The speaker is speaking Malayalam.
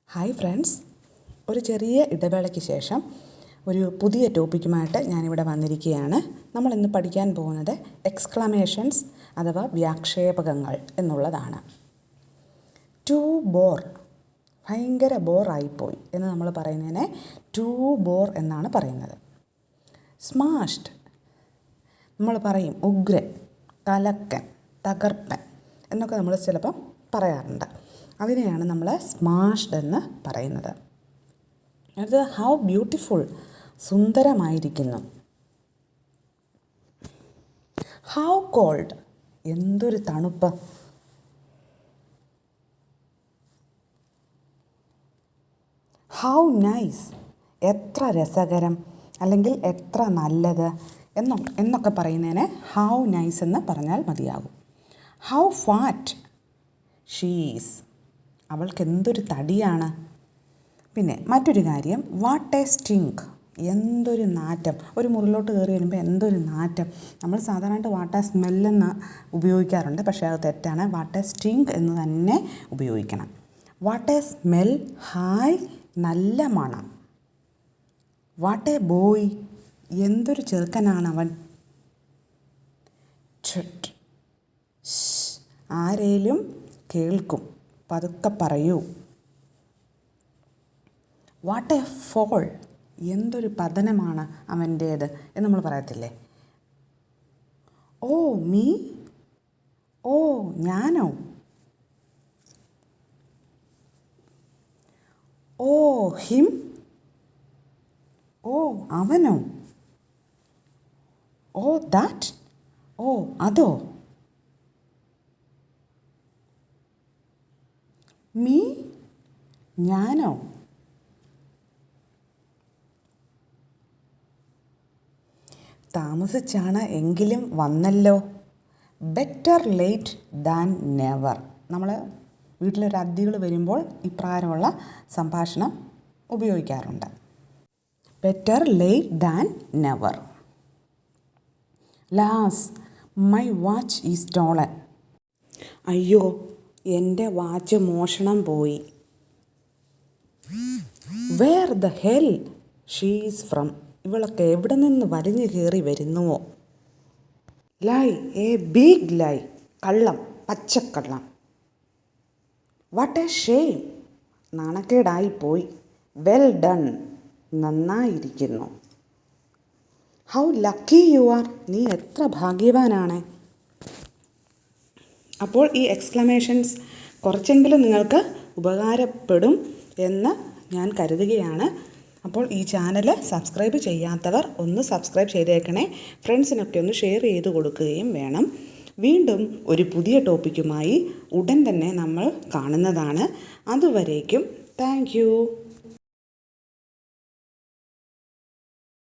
ഹായ് ഫ്രണ്ട്സ്, ഒരു ചെറിയ ഇടവേളയ്ക്ക് ശേഷം ഒരു പുതിയ ടോപ്പിക്കുമായിട്ട് ഞാനിവിടെ വന്നിരിക്കുകയാണ്. നമ്മളിന്ന് പഠിക്കാൻ പോകുന്നത് എക്സ്ക്ലമേഷൻസ് അഥവാ വ്യാക്ഷേപകങ്ങൾ എന്നുള്ളതാണ്. ടു ബോർ, ഭയങ്കര ബോറായിപ്പോയി എന്ന് നമ്മൾ പറയുന്നതിനെ ടു ബോർ എന്നാണ് പറയുന്നത്. സ്മാഷ്ഡ്, നമ്മൾ പറയും ഉഗ്രൻ, കലക്കൻ, തകർപ്പൻ എന്നൊക്കെ നമ്മൾ ചിലപ്പം പറയാറുണ്ട്. അതിനെയാണ് നമ്മൾ സ്മാഷ്ഡ് എന്ന് പറയുന്നത്. അത് ഹൗ ബ്യൂട്ടിഫുൾ, സുന്ദരമായിരിക്കുന്നു. ഹൗ കോൾഡ്, എന്തൊരു തണുപ്പ്. ഹൗ നൈസ്, എത്ര രസകരം അല്ലെങ്കിൽ എത്ര നല്ലത് എന്നൊക്കെ പറയുന്നതിന് ഹൗ നൈസ് എന്ന് പറഞ്ഞാൽ മതിയാകും. ഹൗ ഫാറ്റ് ഷീസ്, അവൾക്ക് എന്തൊരു തടിയാണ്. പിന്നെ മറ്റൊരു കാര്യം, വാട്ട് എ സ്റ്റിങ്ക്, എന്തൊരു നാറ്റം. ഒരു മുറിലോട്ട് കയറി വരുമ്പോൾ എന്തൊരു നാറ്റം. നമ്മൾ സാധാരണയായിട്ട് വാട്ട് എ സ്മെല്ലെന്ന് ഉപയോഗിക്കാറുണ്ട്, പക്ഷേ അത് തെറ്റാണ്. വാട്ട് എ സ്റ്റിങ്ക് എന്ന് തന്നെ ഉപയോഗിക്കണം. വാട്ട് എ സ്മെൽ, ഹായ് നല്ല മണം. വാട്ട് എ ബോയ്, എന്തൊരു ചെറുക്കനാണവൻ. ആരേലും കേൾക്കും, പതുക്കെ പറയൂ. വാട്ട് എ ഫോൾ, എന്തൊരു പതനമാണ് അവൻ്റേത് എന്ന് നമ്മൾ പറയത്തില്ലേ. ഓ മീ, ഓ ഞാനോ. ഓ ഹിം, ഓ അവനോ. ഓ ദാറ്റ്, ഓ അതോ. മീ, ഞാനോ. താമസിച്ചാണ് എങ്കിലും വന്നല്ലോ. Better late than never. നമ്മൾ വീട്ടിലൊരു അതിഥികൾ വരുമ്പോൾ ഇപ്രകാരമുള്ള സംഭാഷണം ഉപയോഗിക്കാറുണ്ട്. Better late than never. Alas, my watch is stolen. അയ്യോ, എൻ്റെ വാച്ച് മോഷണം പോയി. Where the hell she is from, ഇവളൊക്കെ എവിടെ നിന്ന് വലിഞ്ഞു കയറി വരുന്നുവോ. ലൈ, എ ബിഗ് ലൈ, കള്ളം, പച്ചക്കള്ളം. വാട്ട് എ ഷെയിം, നാണക്കേടായിപ്പോയി. വെൽ ഡൺ, നന്നായിരിക്കുന്നു. ഹൗ ലക്കി യു ആർ, നീ എത്ര ഭാഗ്യവാനാണ്. അപ്പോൾ ഈ എക്സ്ക്ലമേഷൻസ് കുറച്ചെങ്കിലും നിങ്ങൾക്ക് ഉപകാരപ്പെടും എന്ന് ഞാൻ കരുതുകയാണ്. അപ്പോൾ ഈ ചാനൽ സബ്സ്ക്രൈബ് ചെയ്യാത്തവർ ഒന്ന് സബ്സ്ക്രൈബ് ചെയ്തേക്കണേ. ഫ്രണ്ട്സിനൊക്കെ ഒന്ന് ഷെയർ ചെയ്ത് കൊടുക്കുകയും വേണം. വീണ്ടും ഒരു പുതിയ ടോപ്പിക്കുമായി ഉടൻ തന്നെ നമ്മൾ കാണുന്നതാണ്. അതുവരേക്കും താങ്ക് യു.